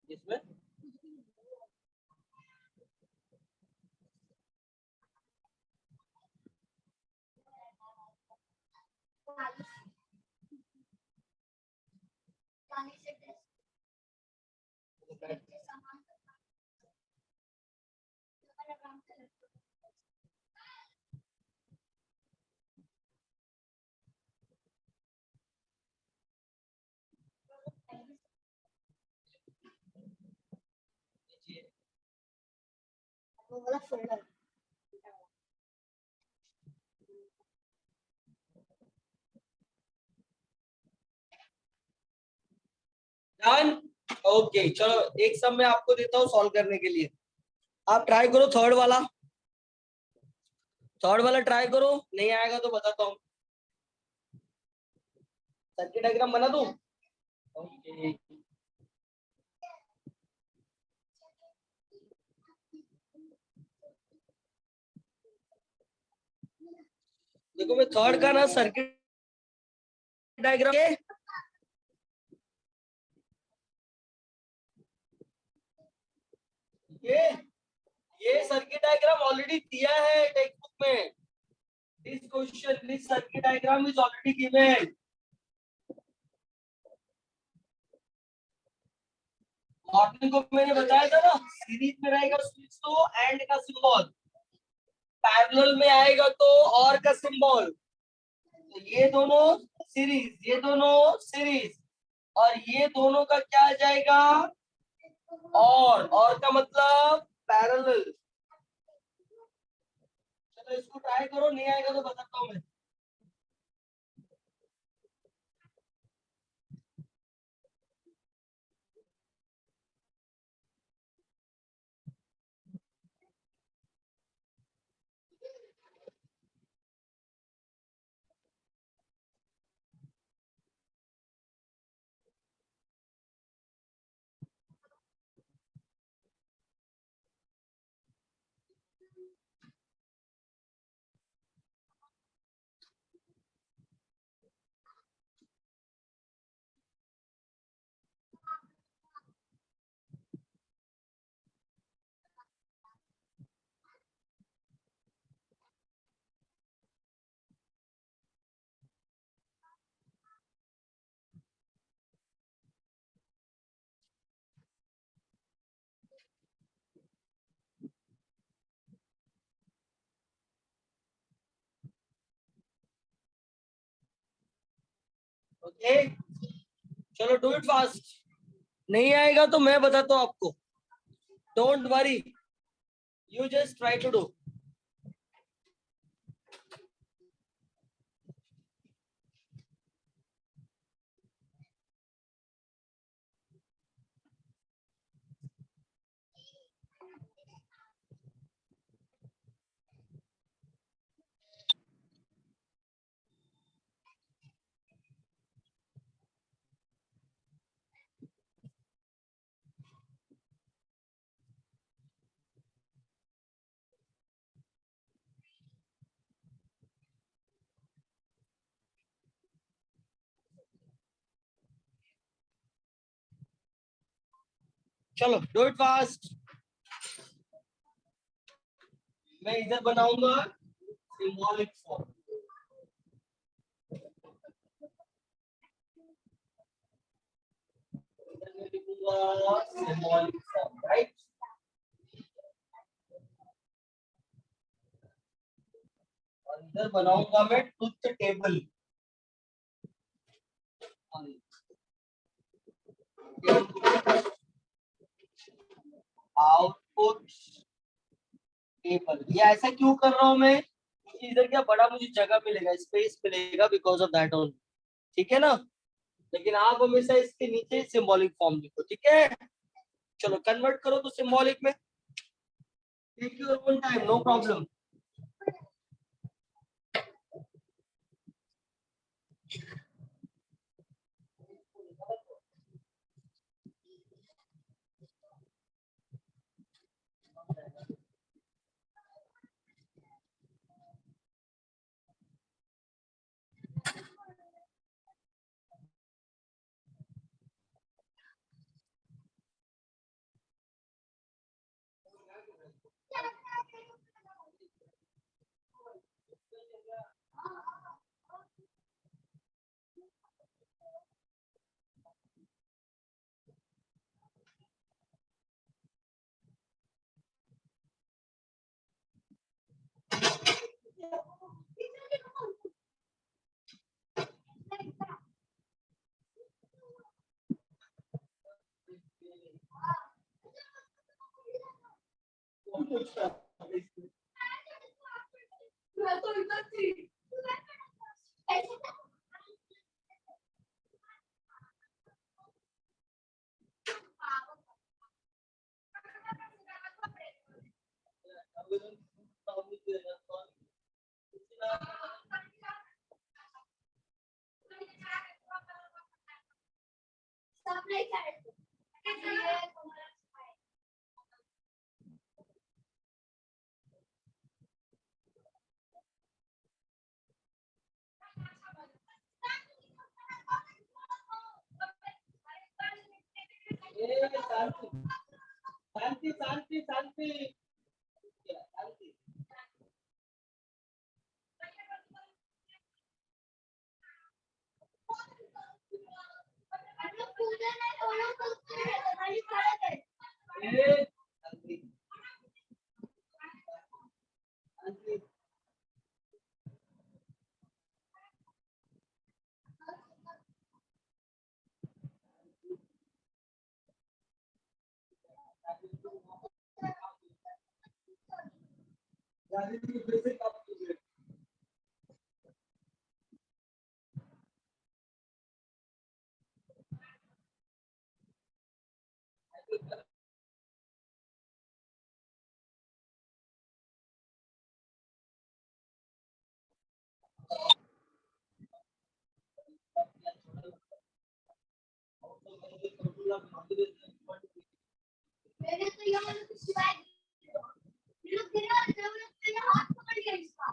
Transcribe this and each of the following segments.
इसमें done. Okay चलो एक सब मैं आपको देता हूँ सॉल्व करने के लिए। आप ट्राई करो थर्ड वाला, ट्राई करो, नहीं आएगा तो बताता हूँ। सर्किट डायग्राम बना दूं? ओके देखो मैं थर्ड का ना सर्किट डायग्राम ये सर्किट डायग्राम ऑलरेडी दिया है टेक्स्ट बुक में। This question this circuit diagram is already given. Morning को मैंने बताया था ना, सीरीज में रहेगा स्विच तो एंड का सिंबल, पैरेलल में आएगा तो और का सिंबल। तो ये दोनों सीरीज और ये दोनों का क्या आ जाएगा, और का मतलब पैरेलल। चलो इसको ट्राई करो, नहीं आएगा तो बताता हूँ मैं। ओके चलो डू इट फास्ट, नहीं आएगा तो मैं बताता हूँ आपको, don't worry, you just try to do. चलो डू इट फास्ट। मैं इधर बनाऊंगा सिंबॉलिक फॉर्म, इधर मैं लिखूंगा सिंबॉलिक फॉर्म, राइट। अंदर बनाऊंगा मैं ट्रुथ टेबल, आउटपुट टेबल। ये ऐसा क्यों कर रहा हूं मैं, क्योंकि इधर क्या बड़ा मुझे जगह मिलेगा, स्पेस मिलेगा, बिकॉज ऑफ दैट ओनली, ठीक है ना। लेकिन आप हमेशा इसके नीचे सिंबॉलिक फॉर्म लिखो, ठीक है। चलो कन्वर्ट करो तो सिंबॉलिक में, take your own time, no problem. शांति शांति शांति शांति। मैंने तो यहाँ शिवाय हाथ पकड़ लिया इसका।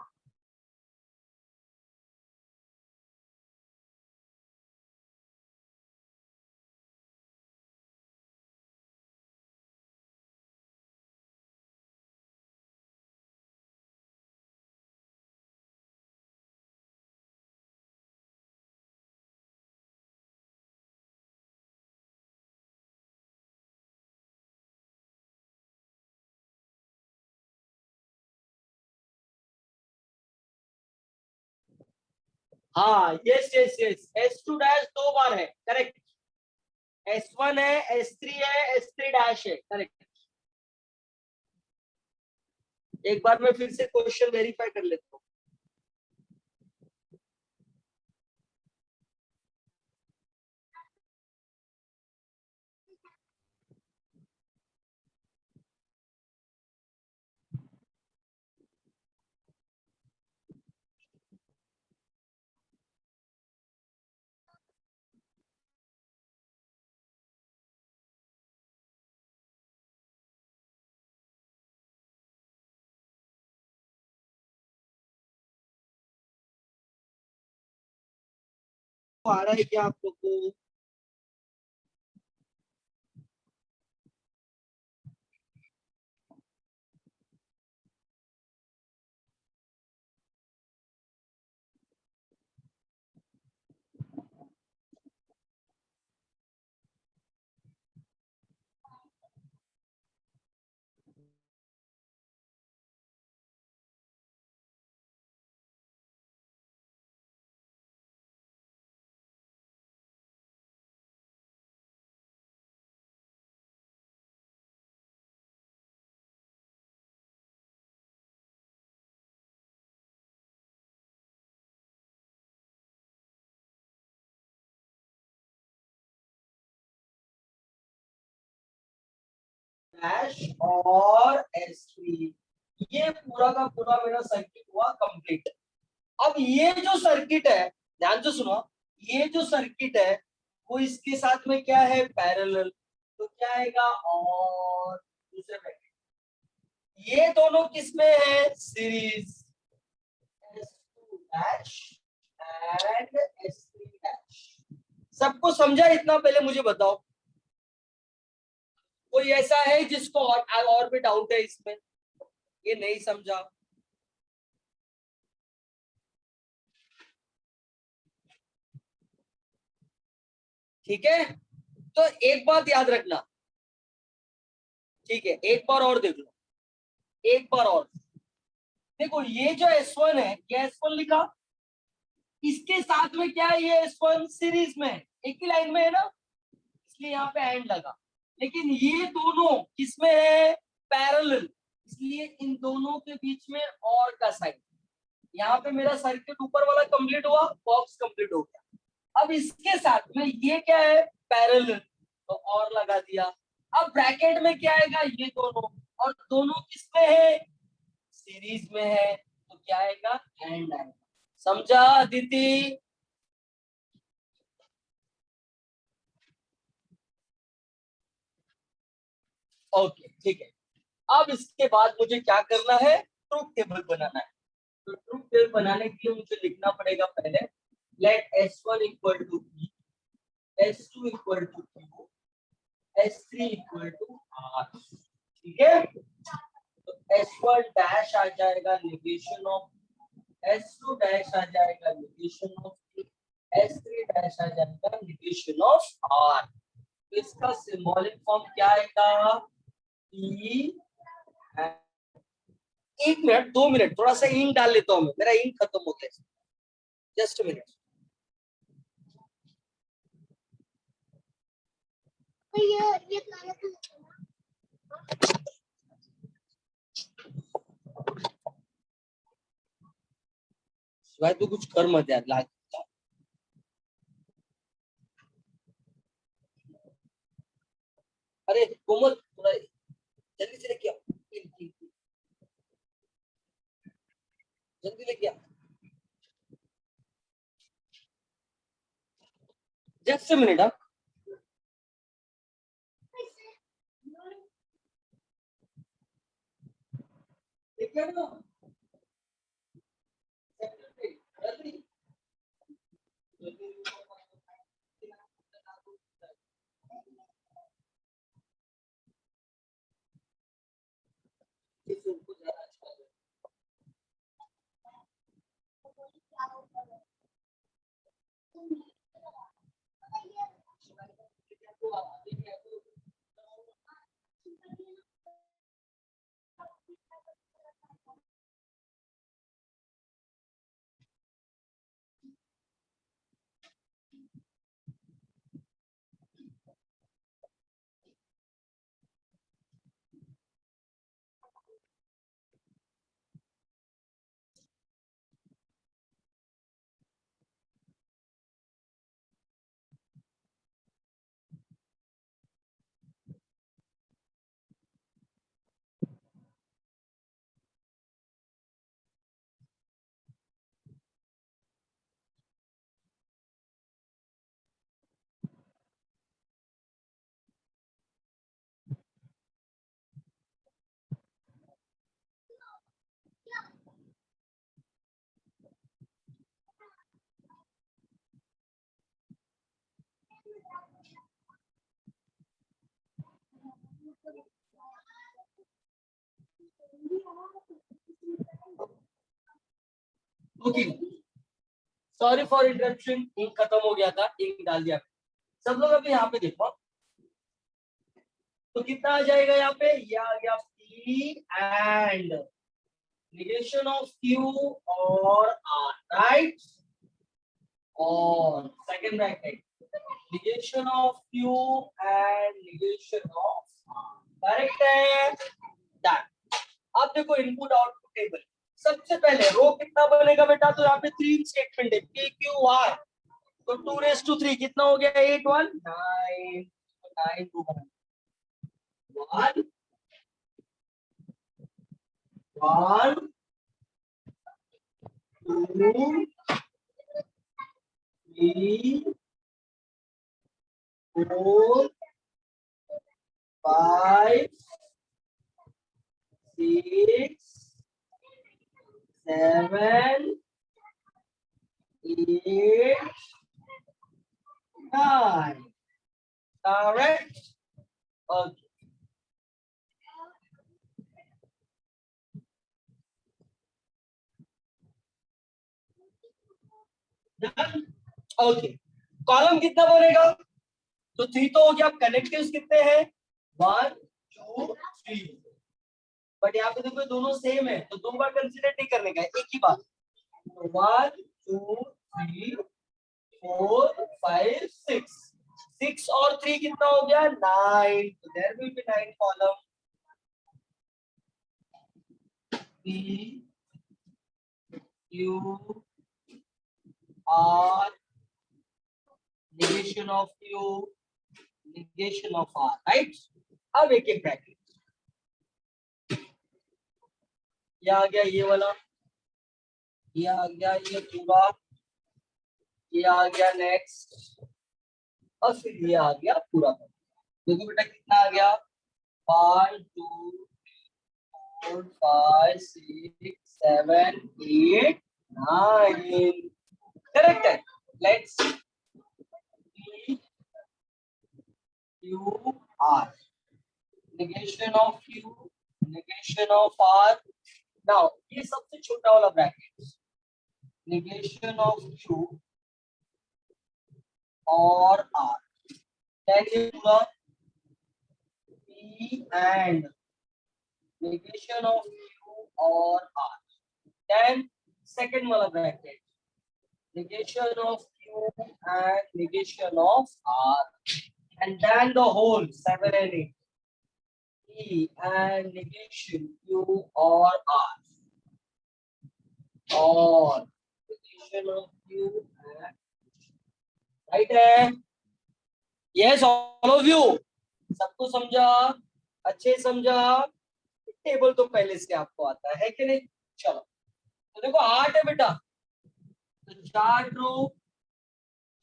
हाँ yes yes yes, S2 dash 2 बार है, करेक्ट। S1 है, S3 है, S3 डैश है, करेक्ट। एक बार मैं फिर से क्वेश्चन वेरीफाई कर लेता हूँ। आ रहा है क्या आप लोग को? डैश और S3, ये पूरा का पूरा मेरा सर्किट हुआ कंप्लीट। अब ये जो सर्किट है, ध्यान से सुनो, ये जो सर्किट है वो इसके साथ में क्या है, पैरेलल। तो क्या आएगा, और दूसरे ब्रैकेट, ये दोनों किस में है, series. S2 dash and S3 dash. सबको समझा इतना, पहले मुझे बताओ कोई ऐसा है जिसको और भी डाउट है इसमें, ये नहीं समझा? ठीक है, तो एक बात याद रखना, ठीक है, एक बार और देख लो, एक बार और देखो, ये जो S1 है, ये S1 लिखा, इसके साथ में क्या है, ये S1 सीरीज में है, एक ही लाइन में है ना, इसलिए यहाँ पे एंड लगा। लेकिन ये दोनों किसमें है, पैरेलल, इसलिए इन दोनों के बीच में और का साइन। यहाँ पे मेरा सर्किट ऊपर वाला कंप्लीट हुआ, बॉक्स कंप्लीट हो गया। अब इसके साथ में ये क्या है, पैरेलल, तो और लगा दिया। अब ब्रैकेट में क्या आएगा, ये दोनों, और दोनों किसमें है, सीरीज में है, तो क्या आएगा, एंड आएगा। समझा अदिति? ओके ठीक है। अब इसके बाद मुझे क्या करना है, ट्रूथ टेबल बनाना है। तो ट्रूथ टेबल बनाने के लिए मुझे लिखना पड़ेगा पहले, let S1 equal to P, S2 equal to Q, S3 equal to R। ठीक है, तो S1 डैश आ जाएगा नेगेशन ऑफ, S2 डैश आ जाएगा नेगेशन ऑफ, S3 डैश आ जाएगा नेगेशन ऑफ R। तो इसका सिंबॉलिक फॉर्म क्या आएगा, E। एक मिनट, 2 मिनट, थोड़ा सा इंक डाल लेता हूँ मैं, मेरा इंक खत्म हो गया, जस्ट मिनट। ये भाई तू कुछ कर मत यार, लाग। अरे कोमल थोड़ा जल्दी से लेके आओ, जल्दी लेके आओ, जस्ट मिनट। हाँ लेके आओ ना, जल्दी जल्दी। Okay, sorry for interruption, ink खत्म हो गया था, इंक डाल दिया। सब लोग अभी यहाँ पे देखो, तो कितना आ जाएगा यहाँ पे, ये आ गया P and negation of Q और R, right? और second bracket, negation of Q and negation of R, correct है? Done. अब देखो इनपुट आउटपुट टेबल, सबसे पहले रो कितना बनेगा बेटा, तो यहाँ पे 3 स्टेटमेंट है, P Q R, तो 2 to 3 कितना हो गया, 8 1 9, 9 2 1 1 2 3 4 5 6 7 8 9, correct? Okay. Done? Okay. Column कितना बनेगा, तो 3 तो हो गया। अब कनेक्टिव्स कितने हैं? 1 2 3। बट यहाँ पे देखो दोनों सेम है तो 2 बार कंसीडर नहीं करने का, एक ही बार। तो 1 2 3 4 5 6। 6 और 3 कितना हो गया? 9। तो there will be 9 column. P Q R, negation of Q, negation of R, right? अब एक एक ब्रैकेट, ये आ गया ये वाला, ये आ गया ये पूरा, ये आ गया नेक्स्ट, और फिर ये आ गया पूरा। देखो बेटा कितना आ गया? 1 2 4 5 6 7 8 9। करेक्ट है। Let's Q R, negation of Q, negation of R. Now ये सबसे छोटा वाला ब्रैकेट, negation of Q और R, then ये पूरा P and negation of Q और R, then second वाला bracket, negation of Q and negation of R, and then the whole 7 and 8, P and negation Q or R, और negation of Q and, right है? Yes, all of you, सबको समझा? अच्छे समझा? Table तो पहले से आपको आता है कि नहीं? चलो तो देखो 8 है बेटा, तो 4 true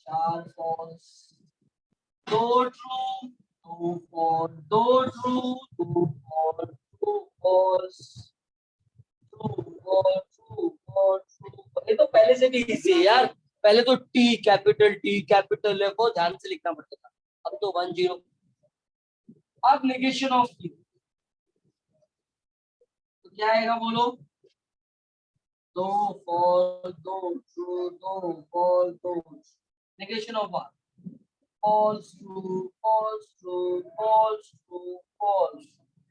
4 false, 2 true 2 false, 2 true 2 false, 2 false, 2 false, 2 false. ये तो पहले से भी इजी है यार, पहले तो टी कैपिटल है को ध्यान से लिखना पड़ता था, अब तो 1 0। अब नेगेशन ऑफ क्यू तो क्या आएगा बोलो? 2 false 2 true 2 false 2, negation of R false true false true false true false,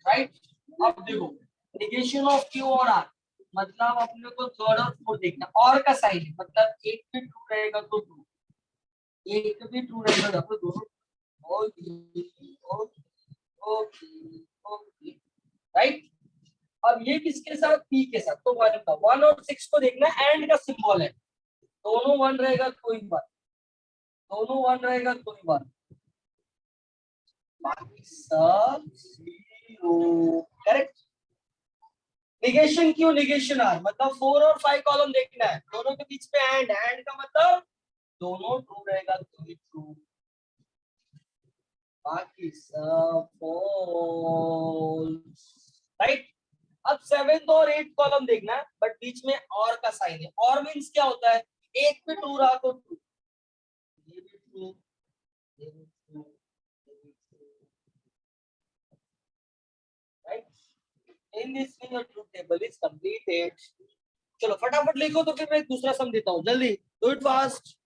right? अब देखो negation of q और r, मतलब अपने को थर्ड और फोर्थ देखना, और का साइन है मतलब एक भी ट्रू रहेगा तो ट्रू, एक भी ट्रू रहेगा तो दोनों। Okay okay okay okay, right. अब ये किसके साथ? p के साथ, तो 1 का 1 और 6 को देखना, एंड का सिंबल है, दोनों 1 रहेगा तो ही बात, दोनों 1 रहेगा तो ही बात, बाकी सब 0। करेक्ट। निगेशन क्यों? निगेशन आर मतलब 4 और 5 कॉलम देखना है, दोनों के बीच में एंड, एंड का मतलब दोनों ट्रू रहेगा तो ही ट्रू, बाकी सब फॉल्स, राइट। अब 7 और 8 कॉलम देखना है, बट बीच में और का साइन है, और मींस क्या होता है? एक भी ट्रू रहा तो ट्रू, ये भी ट्रू, ये भी ट्रू, ये भी true, right. In this way your truth table is completed. चलो फटाफट लिखो, तो फिर मैं दूसरा सम देता हूँ, जल्दी डू इट फास्ट।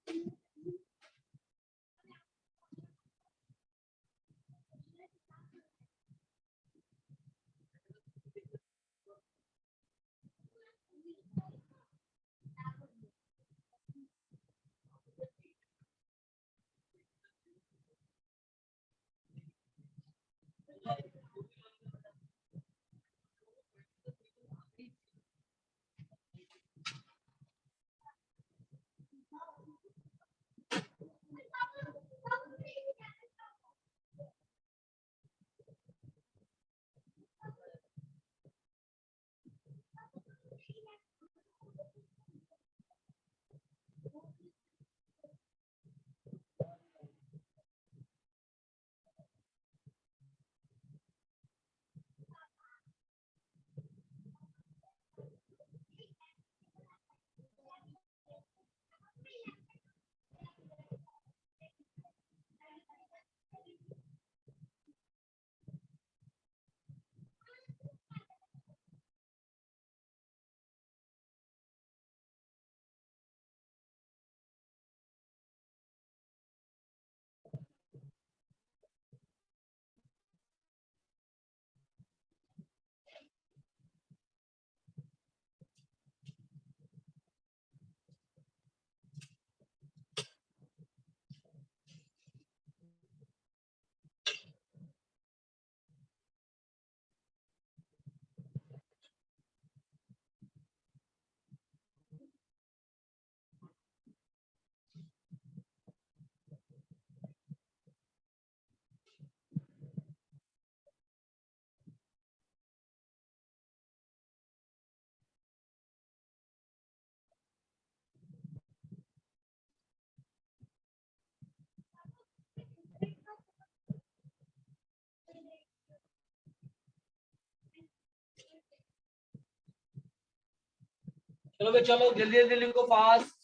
चलो भाई चलो जल्दी जल्दी लिखो फास्ट।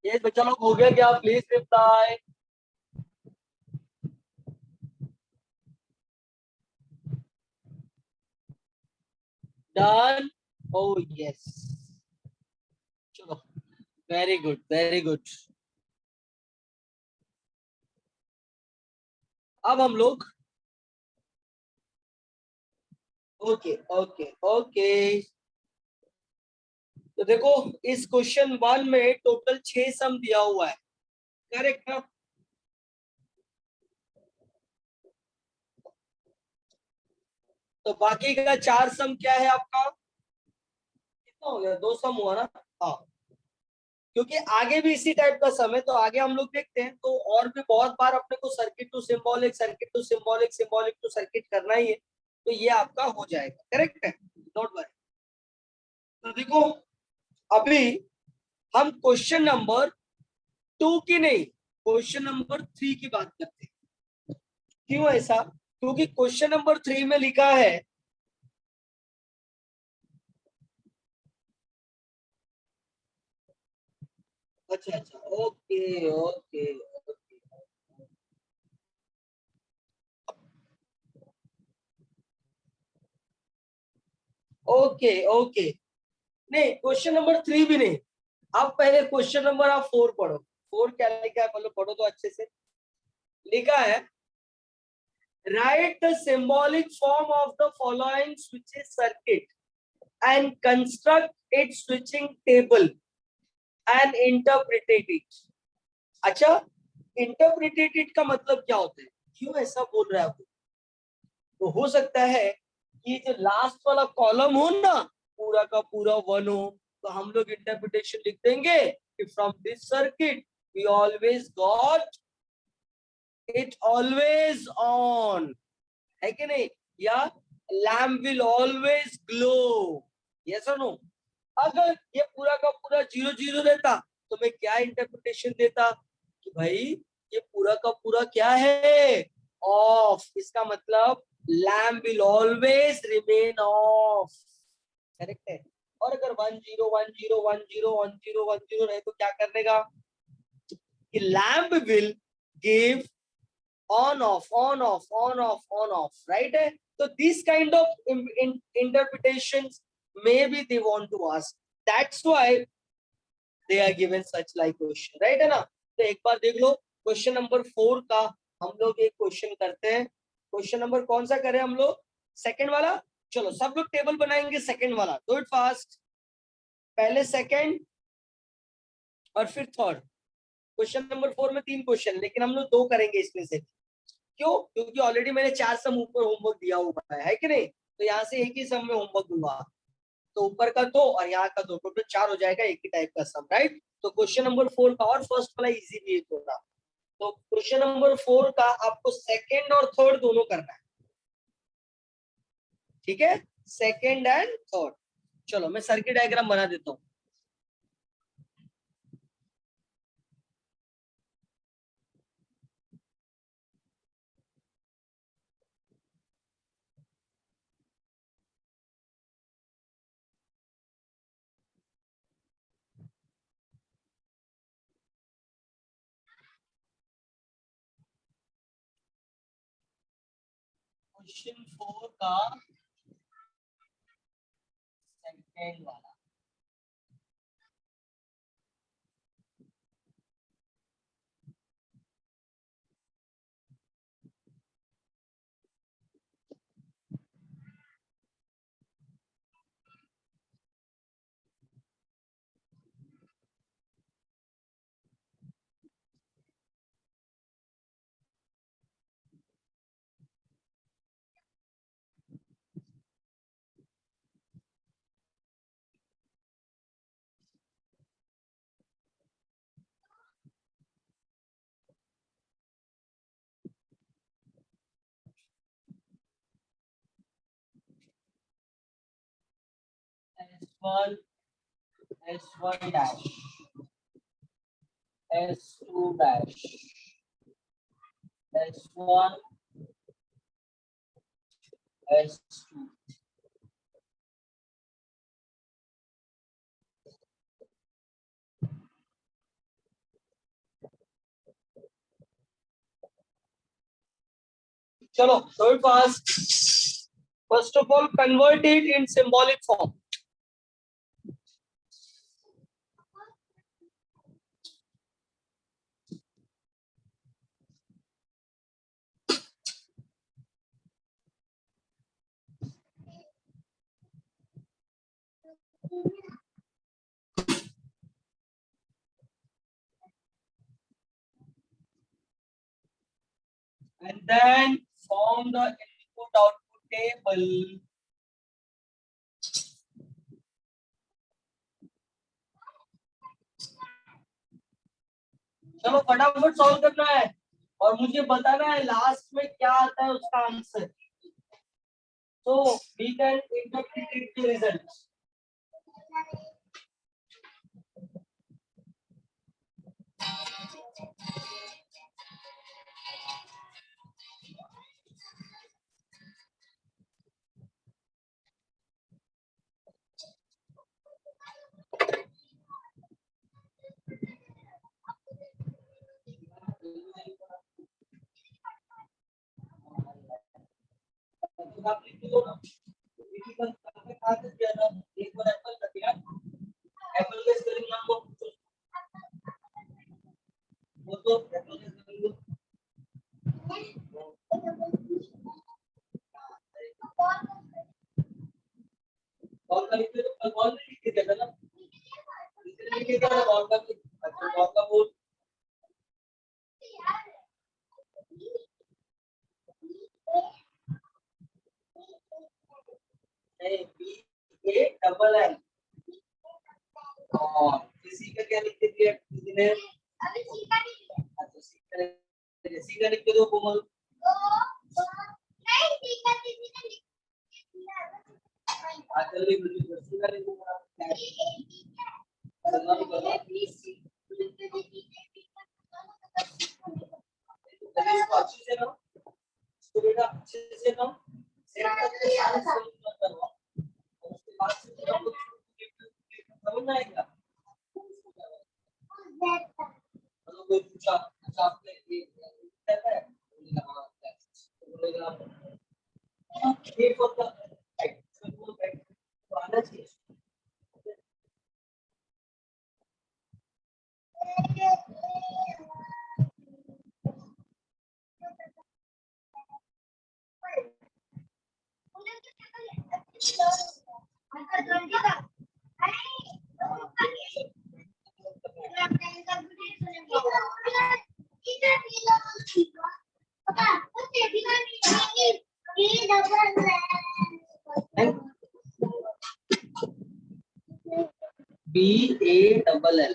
ये बच्चा लोग हो गया क्या? Please reply. Done. O yes. चलो वेरी गुड वेरी गुड। अब हम लोग ओके ओके ओके। तो देखो इस क्वेश्चन 1 में टोटल 6 सम दिया हुआ है, करेक्ट ना? तो बाकी का 4 सम क्या है आपका? कितना हो गया? 2 सम हुआ ना? हाँ, क्योंकि आगे भी इसी टाइप का सम है तो आगे हम लोग देखते हैं। तो और भी बहुत बार अपने को circuit to symbolic, circuit to symbolic, symbolic to circuit करना ही है, तो ये आपका हो जाएगा, करेक्ट है, डोंट वरी। तो देखो अभी हम क्वेश्चन नंबर 2 की नहीं, क्वेश्चन नंबर 3 की बात करते हैं। क्यों ऐसा? क्योंकि क्वेश्चन नंबर 3 में लिखा है, अच्छा अच्छा, ओके ओके ओके ओके। नहीं, क्वेश्चन नंबर 3 भी नहीं। आप पहले क्वेश्चन नंबर आप 4 पढ़ो। 4 क्या लिखा है पहले पढ़ो तो अच्छे से। लिखा है, right the symbolic form of the following switches circuit and construct it switching table and interpret it. अच्छा, इंटरप्रिटेट इट का मतलब क्या होता है? क्यों ऐसा बोल रहा है वो? तो हो सकता है कि जो लास्ट वाला कॉलम हो ना, पूरा का पूरा 1 हो, तो हम लोग इंटरप्रिटेशन लिख देंगे कि from this circuit we always got it always on, है कि नहीं? या lamp will always glow, yes और नो? अगर ये पूरा का पूरा 0 0 देता तो मैं क्या इंटरप्रिटेशन देता कि भाई ये पूरा का पूरा क्या है, ऑफ, इसका मतलब lamp will always remain of, correct है। और अगर 1 0 1 0 1 0 1 0 रहे तो क्या करनेगा कि lamp will give on off on off on off on off, right है। तो this kind of interpretation maybe they want to ask, that's why they are given such like question, right है ना। तो एक बार देख लो question number 4 का हम लोग एक क्वेश्चन करते हैं। क्वेश्चन नंबर कौन सा करें हम लोग, सेकंड वाला। चलो सब लोग टेबल बनाएंगे सेकंड वाला, डू इट फास्ट। पहले सेकंड और फिर थर्ड। क्वेश्चन नंबर 4 में 3 क्वेश्चन, लेकिन हम लोग 2 करेंगे इसमें से। क्यों? क्योंकि ऑलरेडी मैंने 4 सम ऊपर होमवर्क दिया हुआ है कि नहीं, तो यहाँ से एक ही सम में होमवर्क दूंगा, तो ऊपर का 2 और यहाँ का 2, टोटल 4 हो जाएगा एक ही टाइप का सम, राइट। तो क्वेश्चन नंबर 4 का, और फर्स्ट वाला इजी भी है थोड़ा। तो क्वेश्चन नंबर 4 का आपको सेकंड और थर्ड दोनों करना है, ठीक है, सेकंड एंड थर्ड। चलो मैं सर्किट डायग्राम बना देता हूँ। क्वेश्चन 4 का सेकंड वाला, S1 S1 dash S2 dash S1 S2। चलो third fast, first of all convert it in symbolic form. And then form the input output table. चलो फटाफट सॉल्व करना है और मुझे बताना है लास्ट में क्या आता है उसका answer, so we can interpret the results. आप लिख लो ना, क्रिटिकल कहाँ से किया था, एक बार एप्पल का दिया, एप्पल के स्पेलिंग नाम को पूछो, वो तो एप्पल के स्पेलिंग कॉल का लिखते तो कॉल में लिख के देता ना, इसलिए लिख के क्या कॉल का, अच्छा कॉल का बोल नहीं, बी ए डबल एल, और किसी का क्या लिख दिया किसी ने, अच्छा सी का लिख के दो कोमल, आजकल भी सी का लिख दो, अच्छे से ना सेट करके सारे सॉल्व करवा, उसके बाद से पूरा कुछ समझ आएगा। मतलब कोई पूछा अच्छा आपने ये कहता है बोलेगा ये होता है तो आना चाहिए। BALL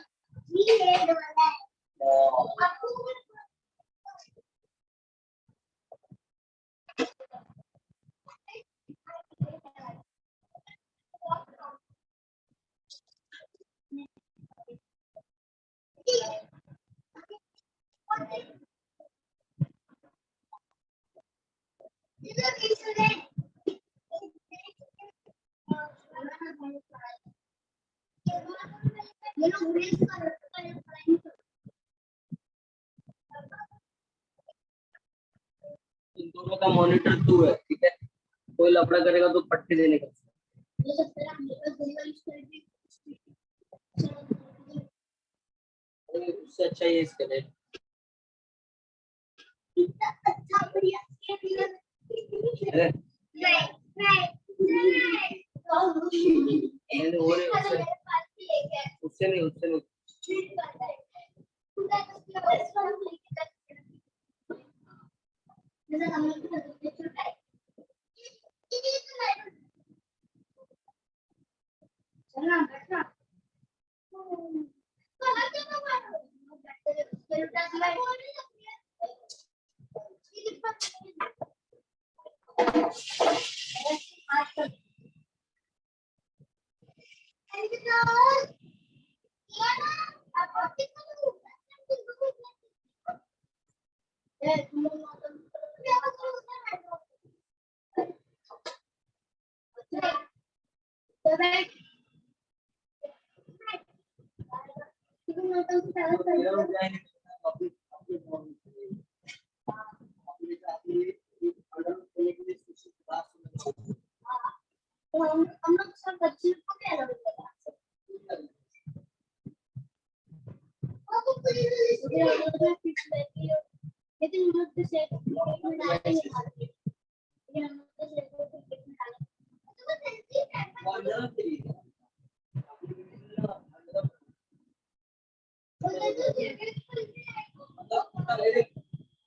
इन दोनों का मॉनिटर तू है, ठीक है, कोई लफड़ा करेगा तो पट्टी देने का। उससे अच्छा ये इसके लिए उससे नहीं उससे नहीं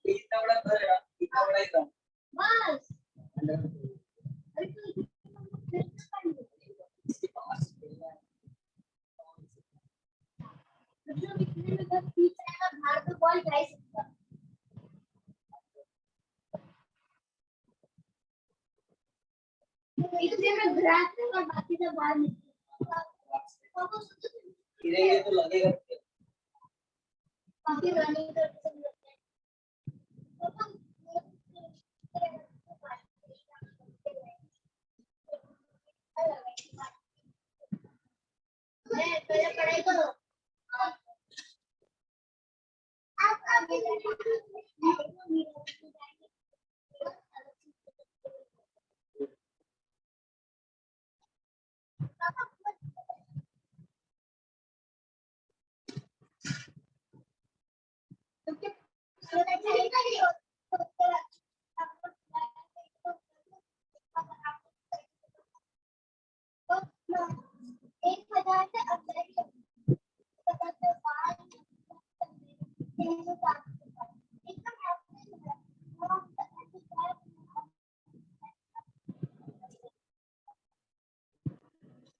इतना बड़ा घर है, इतना बड़ा ही था। इसके पास गिरेंगे तो लगेगा। पढ़ाई करो।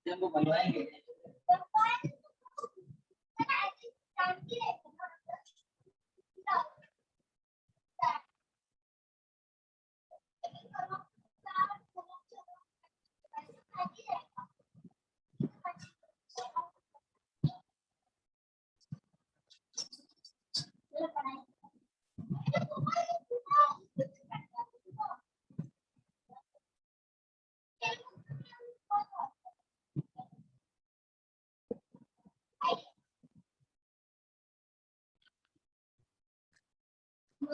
जब वो बनवाएंगे चलो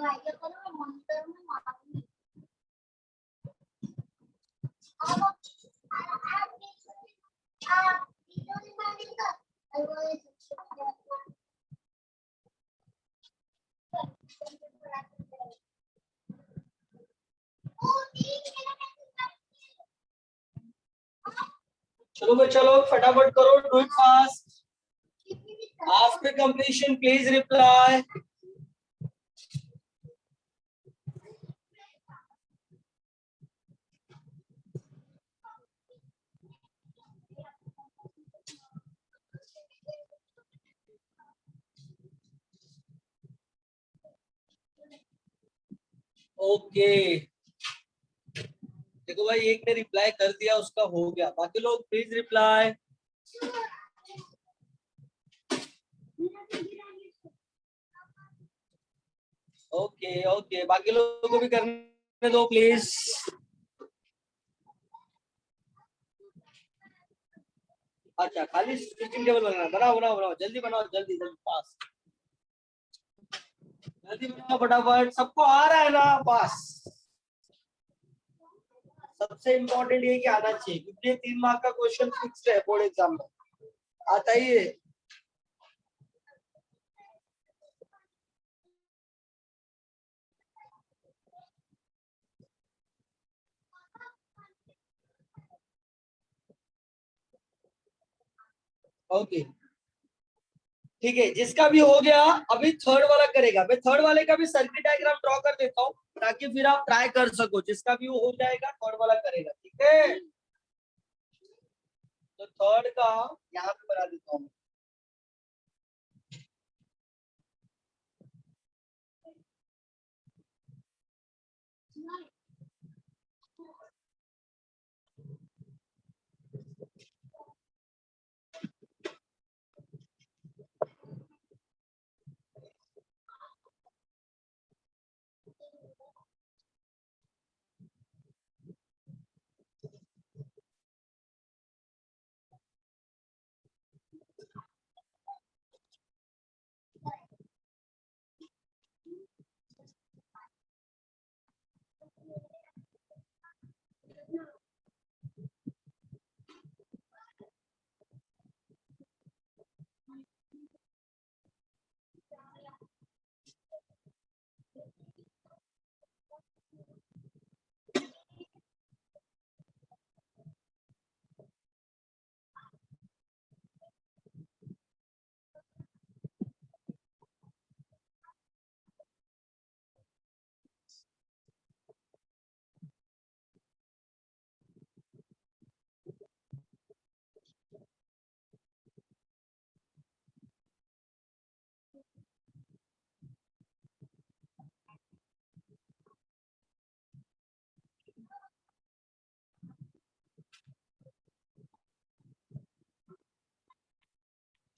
भाई चलो फटाफट करो, do it fast. After completion please reply. Okay देखो भाई, एक ने रिप्लाई कर दिया, उसका हो गया। बाकी लोग प्लीज रिप्लाई। ओके ओके, बाकी लोगों को भी करने दो प्लीज। अच्छा खाली स्विचिंग टेबल बनाना, बनाओ बनाओ बनाओ, जल्दी बनाओ, जल्दी जल्दी पास, जल्दी बनाओ फटाफट। सबको आ रहा है ना पास? सबसे इम्पोर्टेंट ये कि आना चाहिए, क्योंकि 3 मार्क का क्वेश्चन फिक्स्ड है बोर्ड एग्जाम में, आता ही है। ओके ठीक है, जिसका भी हो गया अभी थर्ड वाला करेगा। मैं थर्ड वाले का भी सर्किट डायग्राम ड्रॉ कर देता हूँ, ताकि फिर आप ट्राई कर सको। जिसका भी हो जाएगा थर्ड वाला करेगा, ठीक है? तो थर्ड का यहाँ पे बना देता हूँ।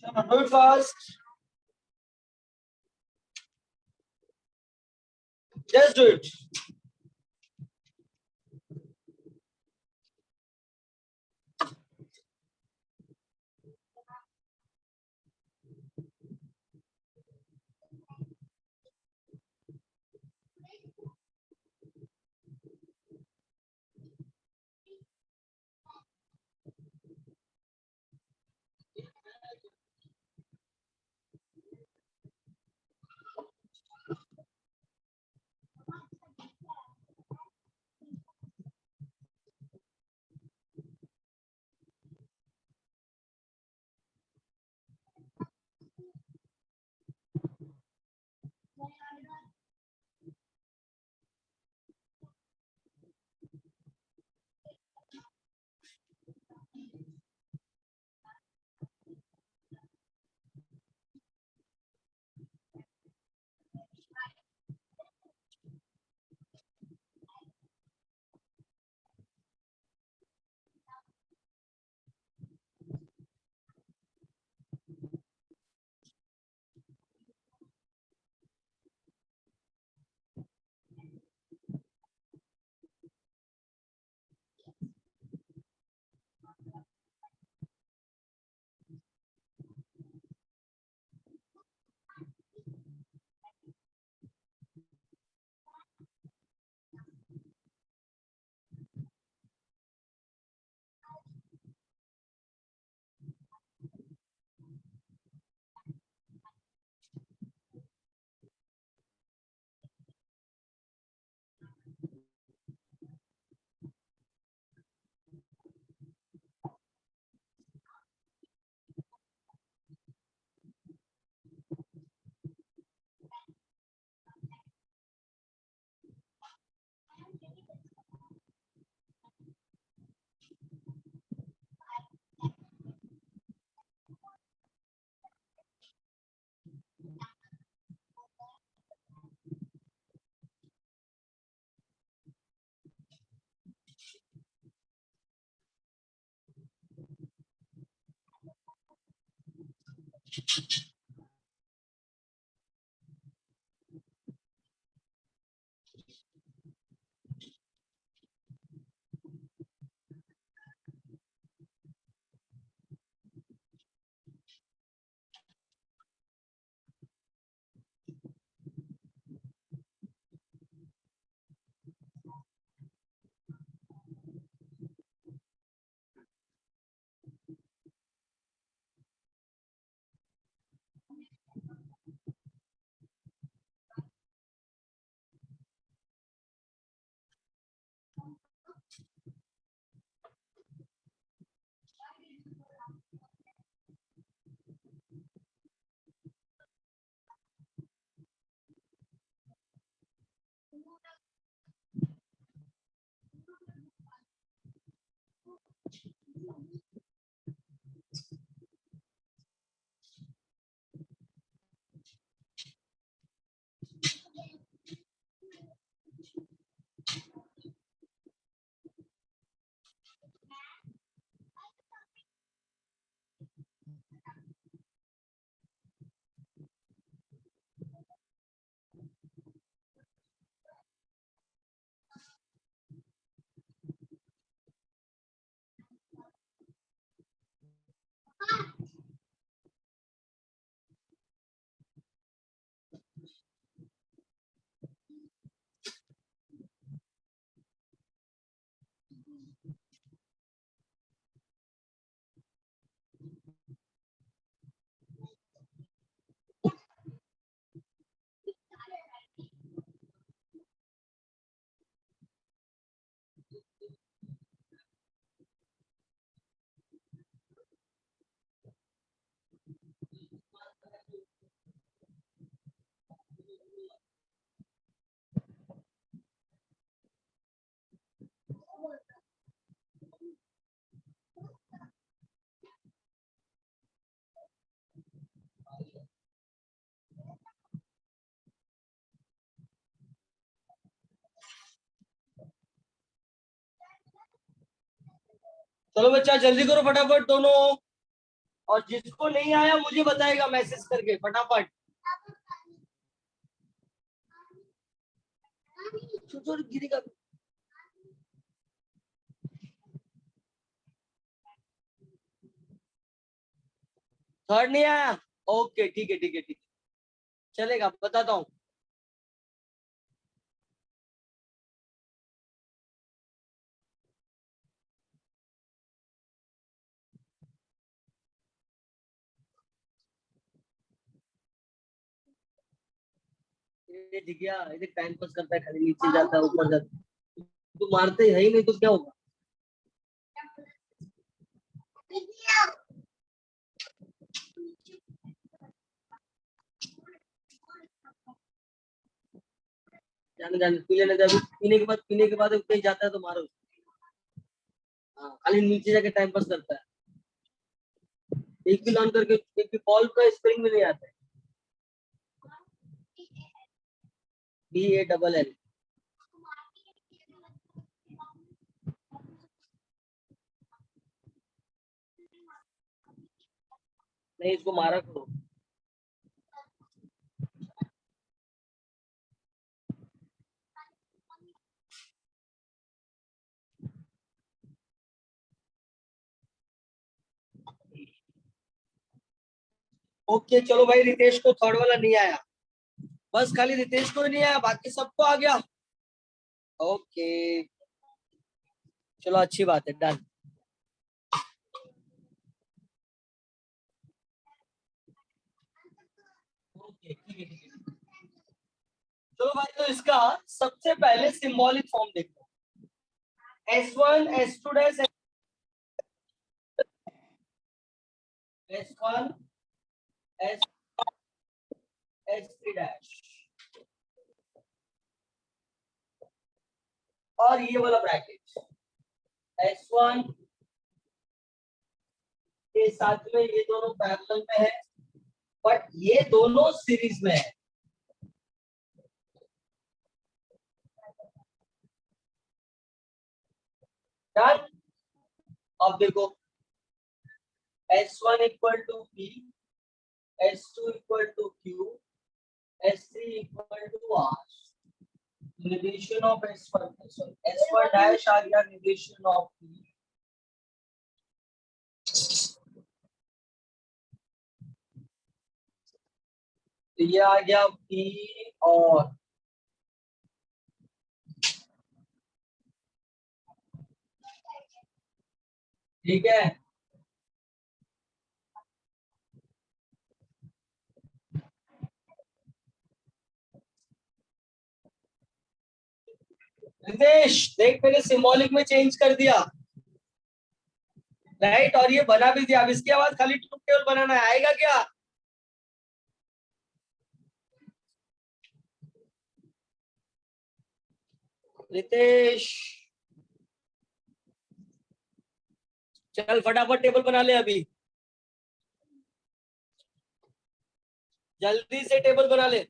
चलो do it fast, just do it. चलो बच्चा जल्दी करो फटाफट दोनों, और जिसको नहीं आया मुझे बताएगा मैसेज करके फटाफट। गिरेगा। थर्ड नहीं आया, ओके ठीक है ठीक है ठीक है, चलेगा, बताता हूँ। ये दिख गया, ये टाइम पास करता है खाली, नीचे जाता है ऊपर जाता है, तू मारते है ही नहीं तो क्या होगा। जाने जाने, पी लेने दे अभी, पीने के बाद कहीं जाता है तो मारो। हाँ, खाली नीचे जाके टाइम पास करता है, एक भी लॉन्च करके एक भी बॉल का स्प्रिंग में नहीं आता है। BALL। नहीं, इसको मारा करो। ओके चलो भाई, रितेश को थर्ड वाला नहीं आया, बस खाली रितेश को ही नहीं आया, बाकी सबको आ गया। ओके चलो, अच्छी बात है, डन। ओके ठीक है ठीक है। चलो भाई, तो इसका सबसे पहले सिंबॉलिक फॉर्म देखो। S1 S2 dash, S1 S3 dash, और ये वाला ब्रैकेट S1 के साथ में, ये दोनों पैरेलल में है, बट ये दोनों सीरीज में है। डन। अब देखो S1 equal to B, S2 equal to Q, S3 equal to R। negation of S1, sorry S1 dash आ गया negation of P, तो ये आ गया P और ठीक है। रितेश देख मैंने सिंबॉलिक में चेंज कर दिया, राइट, और ये बना भी दिया। अब इसके बाद खाली ट्रूथ टेबल बनाना है, आएगा क्या? रितेश चल फटाफट टेबल बना ले अभी, जल्दी से टेबल बना ले।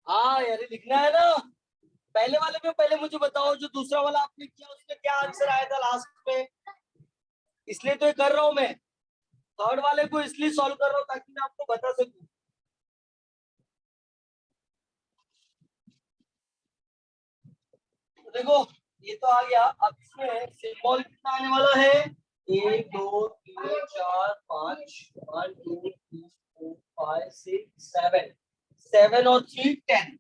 हाँ यार लिखना है ना, पहले वाले में पहले मुझे बताओ जो दूसरा वाला आपने किया उसमें क्या आंसर आया था लास्ट में, इसलिए तो ये कर रहा हूं मैं। थर्ड वाले को इसलिए सॉल्व कर रहा हूँ ताकि मैं आपको बता सकूं। तो देखो ये तो आ गया, अब इसमें सिंबल कितना आने वाला है, 1 2 3 4 5 1 2 3 4 5 6 7, 7 और 3 10,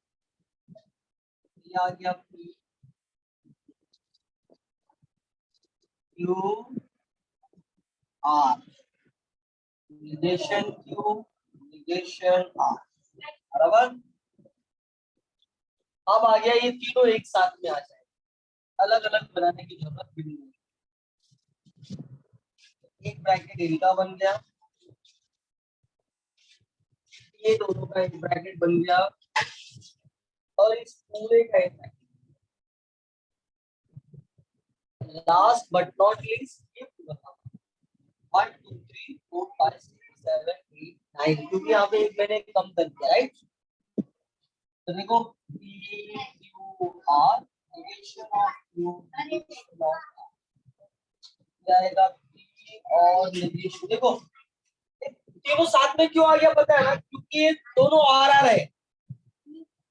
ये आ गया P Q R, negation Q negation R, बराबर। अब आ गया ये तीनों एक साथ में आ जाए, अलग अलग बनाने की जरूरत भी नहीं है। एक ब्रैकेट इनका बन गया, ये दोनों का एक ब्रैकेट बन गया, और इस पूरे का एक bracket. Last but not least ये पूरा 1 2 3 4 5 6 7 8 9, क्योंकि यहाँ पे एक मैंने कम कर दिया, राइट। तो देखो P Q R negation of Q negation of R, क्या आएगा P और negation। देखो ये वो साथ में क्यों आ गया पता है ना, क्योंकि ये दोनों आर आर है,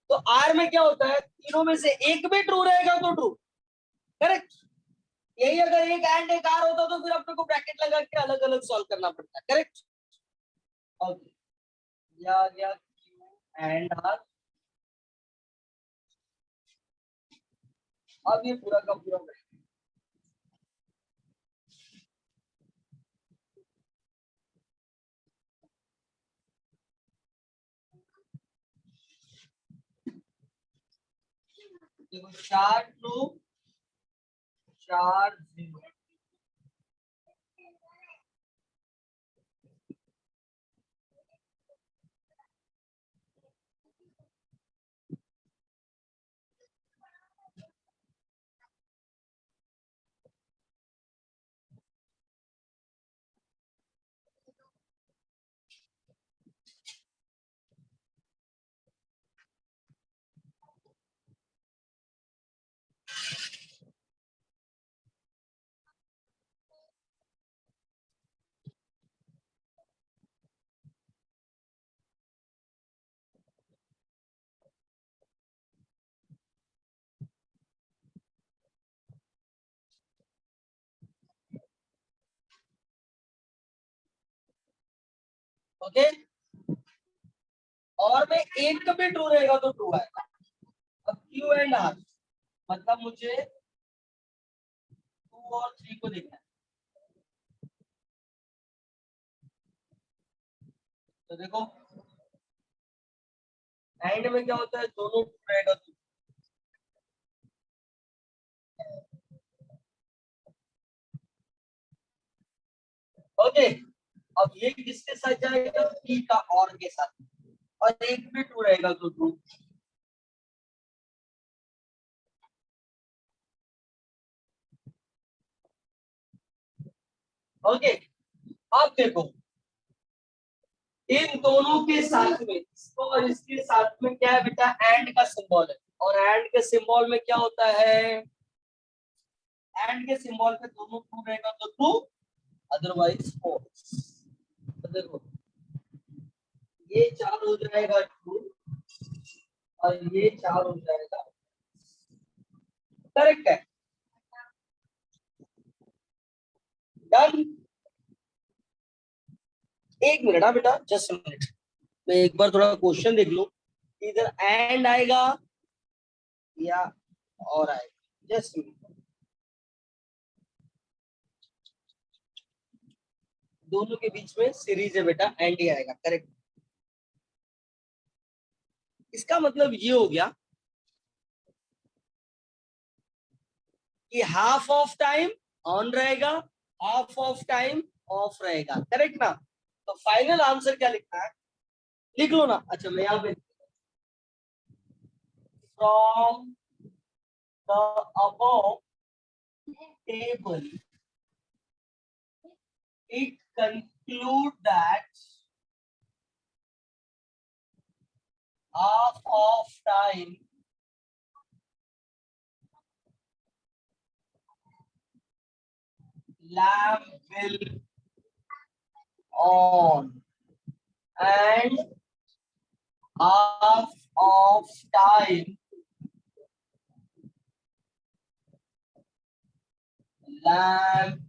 तो आर में क्या होता है तीनों में से एक भी ट्रू रहेगा तो ट्रू, करेक्ट। यही अगर एक एंड एक आर होता तो फिर अपने को ब्रैकेट लगा के अलग अलग सॉल्व करना पड़ता, करेक्ट। ओके, ये आ गया क्यू एंड आर। अब ये पूरा का पूरा देखो 4 ट्रू 4 0, ओके, और मैं एक का भी ट्रू रहेगा तो ट्रू आएगा। अब क्यू एंड आर मतलब मुझे 2 और 3 को देखना है। तो देखो एंड में क्या होता है, दोनों ट्रू रहेगा तो। ओके, अब ये किसके साथ जाएगा, पी का और के साथ, और एक भी ट्रू रहेगा तो ट्रू। ओके, अब देखो इन दोनों के साथ में, इसको और इसके साथ में क्या है बेटा, एंड का सिंबल है, और एंड के सिंबल में क्या होता है, एंड के सिंबल पे दोनों ट्रू रहेगा तो ट्रू, अदरवाइज फॉल्स। तो देखो ये 4 हो जाएगा ट्रू और ये 4 हो जाएगा, करेक्ट है, डन। एक मिनट हाँ बेटा, जस्ट मिनट, मैं एक बार थोड़ा क्वेश्चन देख लूं, इधर एंड आएगा या और आएगा, जस्ट मिनट। दोनों के बीच में सीरीज है बेटा, एंड ही आएगा, करेक्ट। इसका मतलब ये हो गया कि हाफ ऑफ टाइम ऑन रहेगा, हाफ ऑफ टाइम ऑफ रहेगा, करेक्ट ना। तो फाइनल आंसर क्या लिखना है, लिख लो ना। अच्छा मैं यहाँ पे, from the above table it conclude that half of time lamp will on and half of time lamp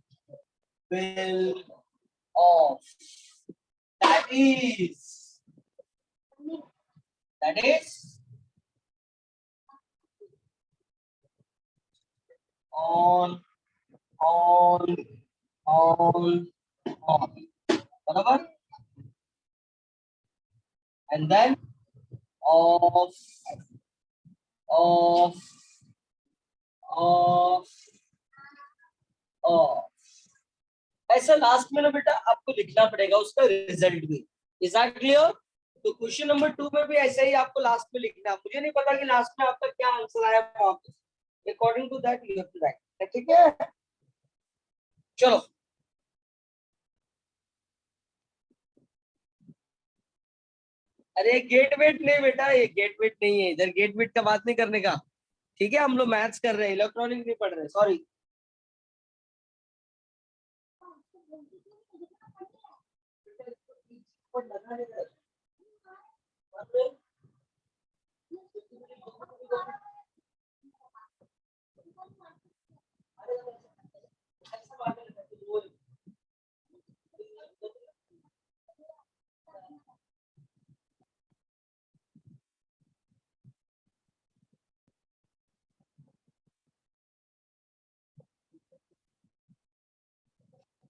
will off. That is that is on on on on. बराबर, and then off off off off. ऐसा last में ना बेटा आपको लिखना पड़ेगा उसका result भी। Is that clear? तो क्वेश्चन नंबर 2 में भी ऐसा ही आपको लास्ट में लिखना है। मुझे नहीं पता कि लास्ट में आपका क्या आंसर आया वापस, according to that you have to write, ठीक है। चलो अरे गेट वेट नहीं बेटा, ये गेट वेट नहीं है, इधर गेट वेट का बात नहीं करने का, ठीक है। हम लोग मैथ्स कर रहे हैं, इलेक्ट्रॉनिक नहीं पढ़ रहे, सॉरी।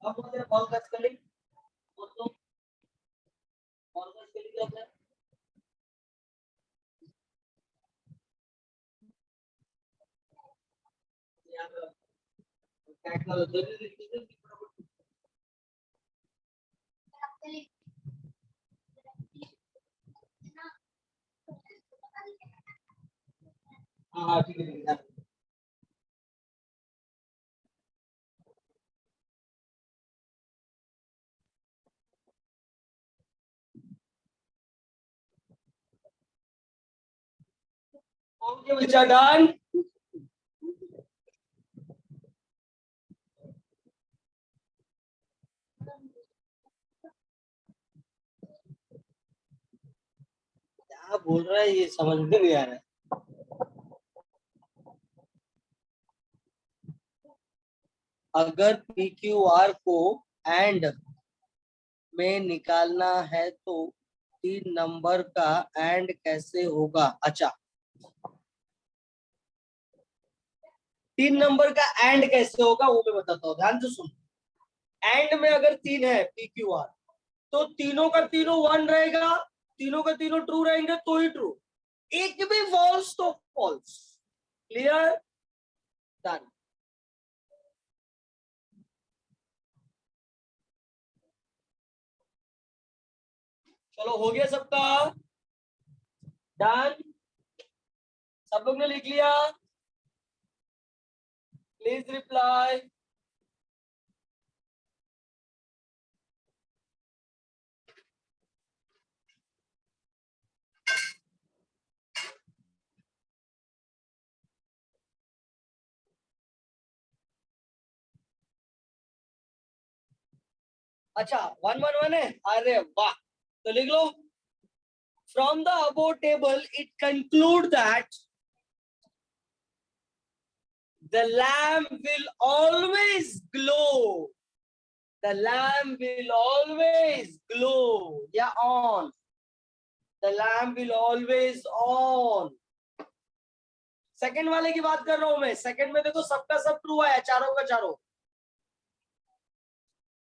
अब मुझे कॉल कर ली दोस्तों, कॉल कर ली क्या होता है, यहाँ टेक्नोलॉजी। हाँ ठीक है। ओके बच्चा, डन। क्या बोल रहा है ये समझ में नहीं आ रहा है। अगर पी क्यू आर को एंड में निकालना है तो 3 नंबर का एंड कैसे होगा? अच्छा, 3 नंबर का एंड कैसे होगा वो मैं बताता हूँ, ध्यान से सुन। एंड में अगर 3 है PQR, तो तीनों का तीनों 1 रहेगा, तीनों का तीनों ट्रू रहेंगे तो ही ट्रू, एक भी फॉल्स तो फॉल्स। क्लियर? डन। चलो हो गया सबका? डन। सब लोग ने लिख लिया? Please reply. अच्छा 111 है, अरे वाह, तो लिख लो। From the above table it conclude that the lamp will always glow. The lamp will always glow. Yeah, on. The lamp will always on. Second वाले की बात कर रहा हूं मैं। सेकंड में देखो सबका सब ट्रू आया, चारों का चारों।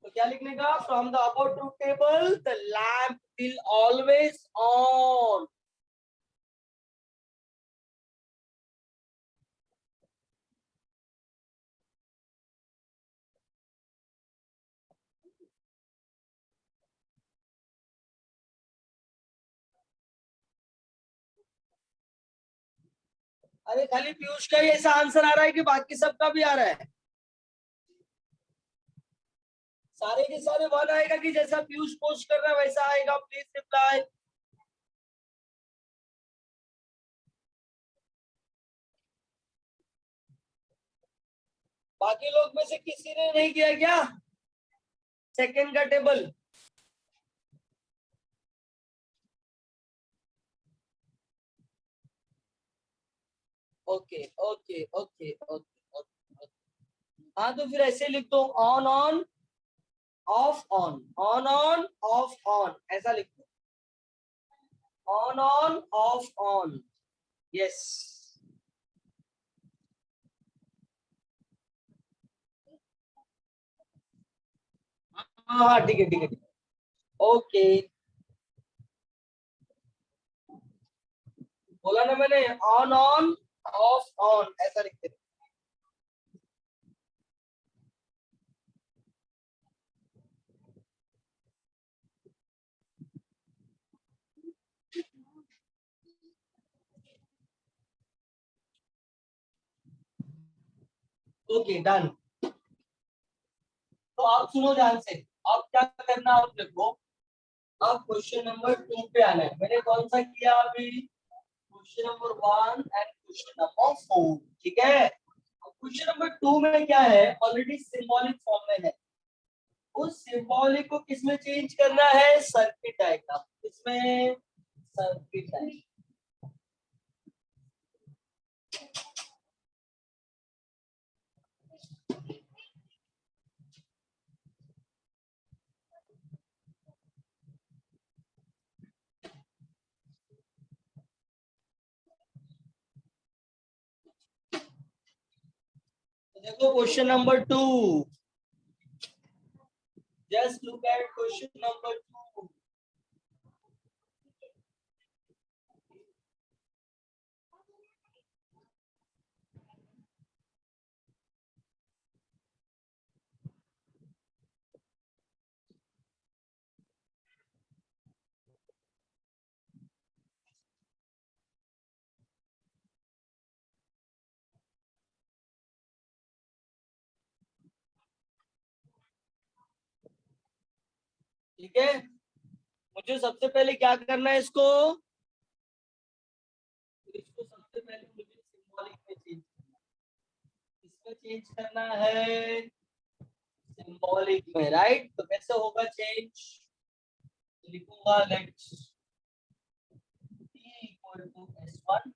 तो क्या लिखने का? From the about true table the lamp will always on. अरे खाली पीयूष का ही ऐसा आंसर आ रहा है कि बाकी सबका भी आ रहा है? सारे के सारे वन आएगा कि जैसा पीयूष पोस्ट कर रहा है वैसा आएगा? Please reply. बाकी लोग में से किसी ने नहीं किया क्या सेकंड का table? Okay okay okay okay okay. हाँ तो फिर ऐसे लिख दो, on on off on, on on off on, ऐसा लिख दो। On on off on. Yes. हाँ हाँ ठीक है ठीक है ठीक है। ओके, बोला ना मैंने, ऑन ऑन ऑफ ऑन ऐसा लिखते थे। Okay done. तो आप सुनो ध्यान से। आप क्या करना, आप देखो, आप क्वेश्चन नंबर 2 पे आना है। मैंने कौन सा किया अभी? Question number 1 and question number 4। ठीक है? क्वेश्चन नंबर 2 में क्या है? ऑलरेडी सिंबॉलिक फॉर्म में है। उस सिंबॉलिक को किसमें चेंज करना है? Circuit diagram. किसमें? Circuit diagram. तो देखो question number 2, just look at question number 2। ठीक है, मुझे सबसे पहले क्या करना है इसको? इसको सबसे पहले मुझे सिंबॉलिक में चेंज करना है। इसमें चेंज करना है सिंबॉलिक में, राइट? तो कैसे होगा चेंज? लिखूंगा let's T equal to S1,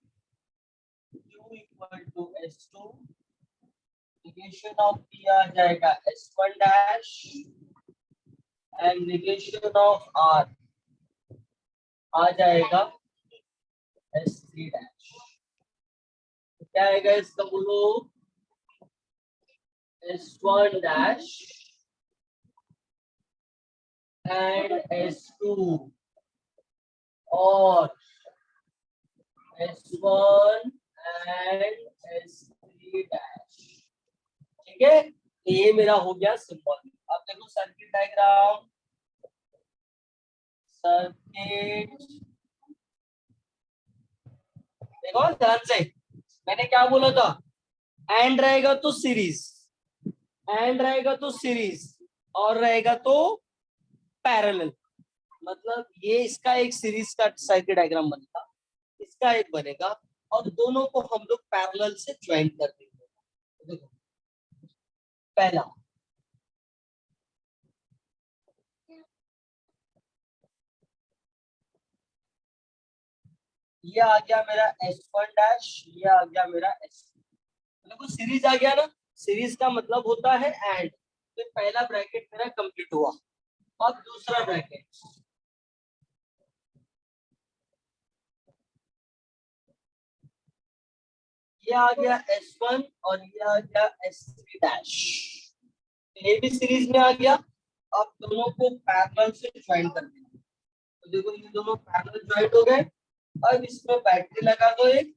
Q equal to S2, integration of P आ जाएगा S1 dash and negation of R आ जाएगा S3 डैश। क्या आएगा इसका बोलो? S1 डैश एंड S2 और S1 एंड S3 डैश। ठीक है, तो ये मेरा हो गया सिंबल। अब देखो सर्किट डायग्राम। सर्किट देखो ध्यान से, मैंने क्या बोला था? एंड रहेगा तो सीरीज, एंड रहेगा तो सीरीज, और रहेगा तो पैरेलल। मतलब ये इसका एक सीरीज का सर्किट डायग्राम बनेगा, इसका एक बनेगा, और दोनों को हम लोग पैरेलल से ज्वाइन कर देंगे। देखो पहला, ये आ गया मेरा S1 डैश, ये आ गया मेरा S2। देखो सीरीज आ गया ना, सीरीज का मतलब होता है एंड। तो पहला ब्रैकेट मेरा कंप्लीट हुआ। अब दूसरा ब्रैकेट, ये आ गया S1 और ये आ गया S3 डैश। ये भी सीरीज में आ गया। अब दोनों को पैरेलल से ज्वाइन कर देना। तो देखो ये दोनों पैरेलल ज्वाइन हो गए। अब इसमें बैटरी लगा दो एक,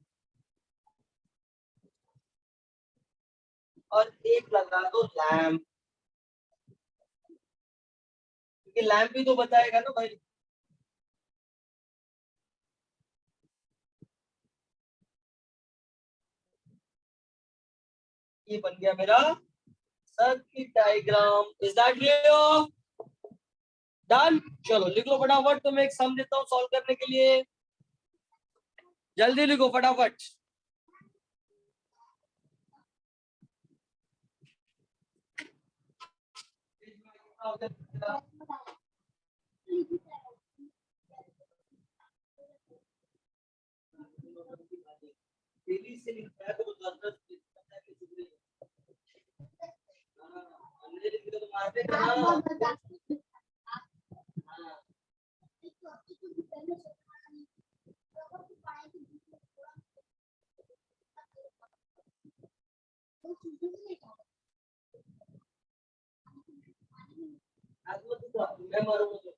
और एक लगा दो लैम्प, क्योंकि लैम्प भी तो बताएगा ना भाई। ये बन गया मेरा circuit diagram. Is that clear? Done. चलो लिख लो फटाफट, तो मैं एक सम देता हूँ सॉल्व करने के लिए। जल्दी लिखो फटाफट। डेली से लिखता है तो 10-10 हमने लिख दिया तो मारते ना। मैं मारूंगा।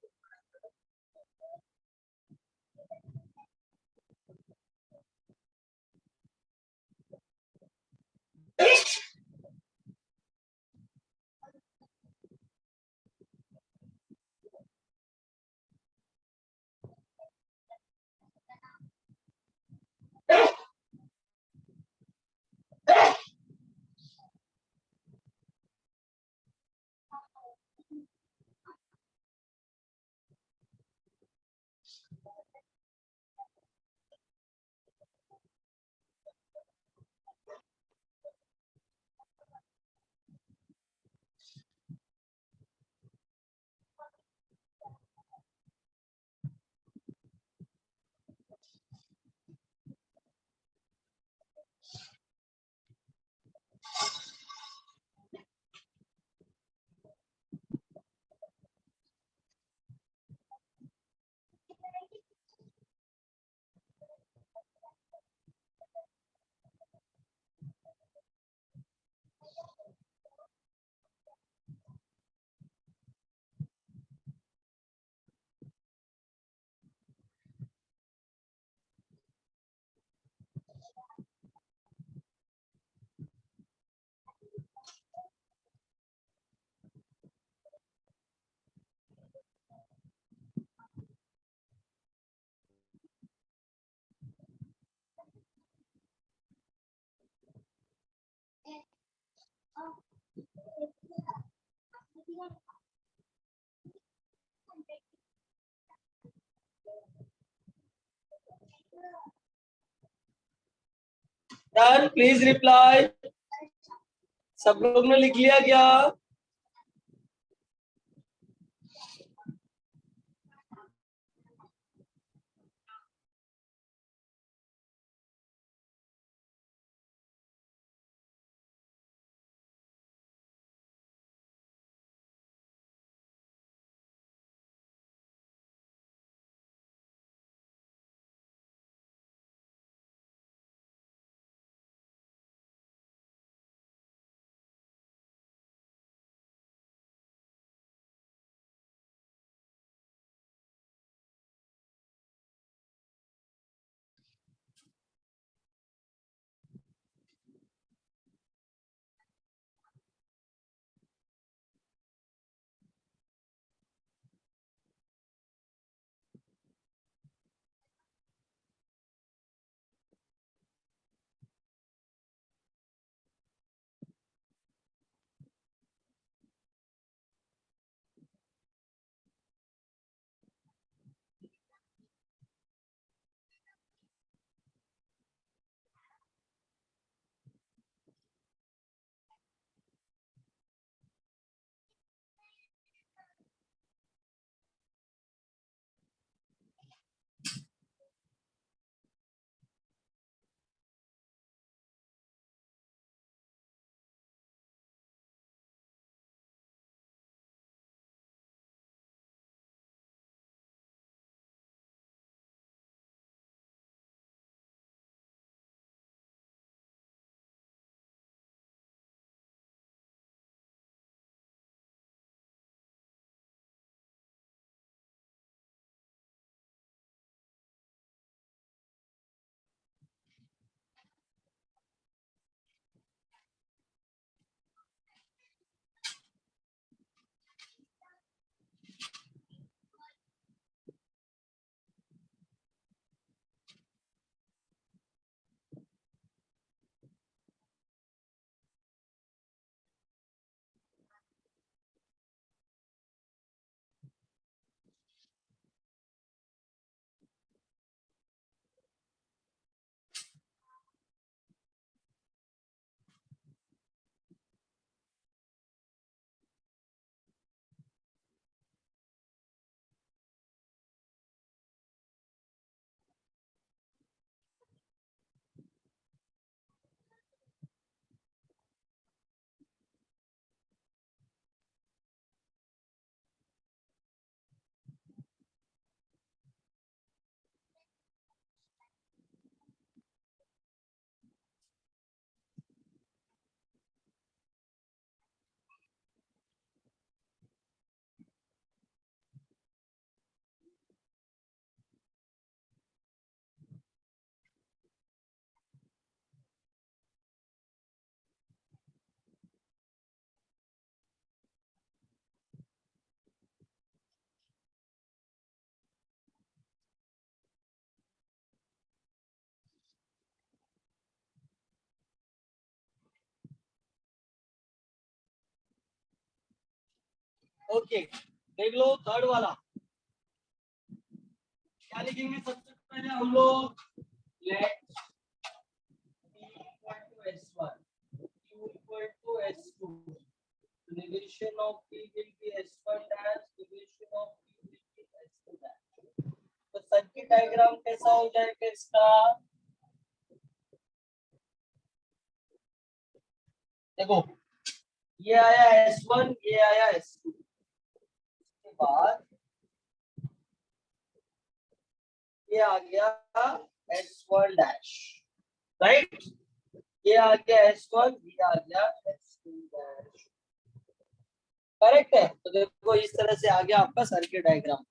Done, please reply. सब लोग ने लिख लिया क्या? ओके देख लो थर्ड वाला क्या लिखेंगे सबसे पहले हम लोग late s1 q equal to s2 negation of p will be s1 dash negation of p will be s2 dash तो सर्किट डायग्राम कैसा हो जाएगा इसका देखो ये आया s1 ये आया s2 उसके बाद ये आ गया s1 डैश राइट ये आ गया s1 ये आ गया s2 डैश करेक्ट है तो देखो इस तरह से आ गया आपका सर्किट डायग्राम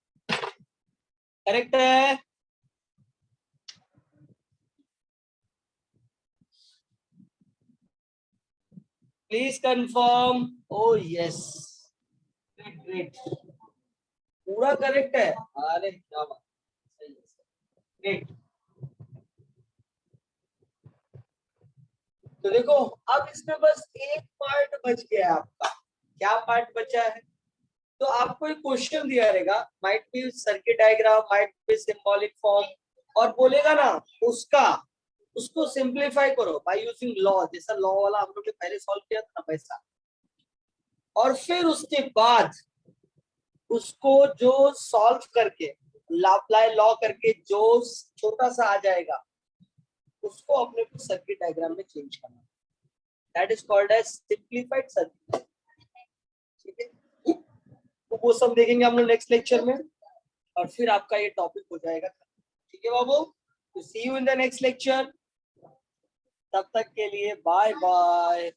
करेक्ट है please confirm O yes great great पूरा करेक्ट है अरे क्या बात सही है ग्रेट तो देखो अब इसमें बस एक पार्ट बच गया है आपका क्या पार्ट बचा है तो आपको एक क्वेश्चन दिया रहेगा might be circuit diagram might be symbolic form और बोलेगा ना उसका उसको सिंप्लीफाई करो बाय यूजिंग लॉ जैसा लॉ वाला हम लोग ने पहले सॉल्व किया था ना वैसा और फिर उसके बाद उसको जो सॉल्व करके अप्लाई लॉ करके जो छोटा सा आ जाएगा उसको अपने को सर्किट डायग्राम में चेंज करना that is called as simplified circuit ठीक है तो वो सब देखेंगे हम लोग नेक्स्ट लेक्चर में और फिर आपका ये टॉपिक हो जाएगा ठीक है बाबू तो see you in the next lecture तब तक के लिए बाय बाय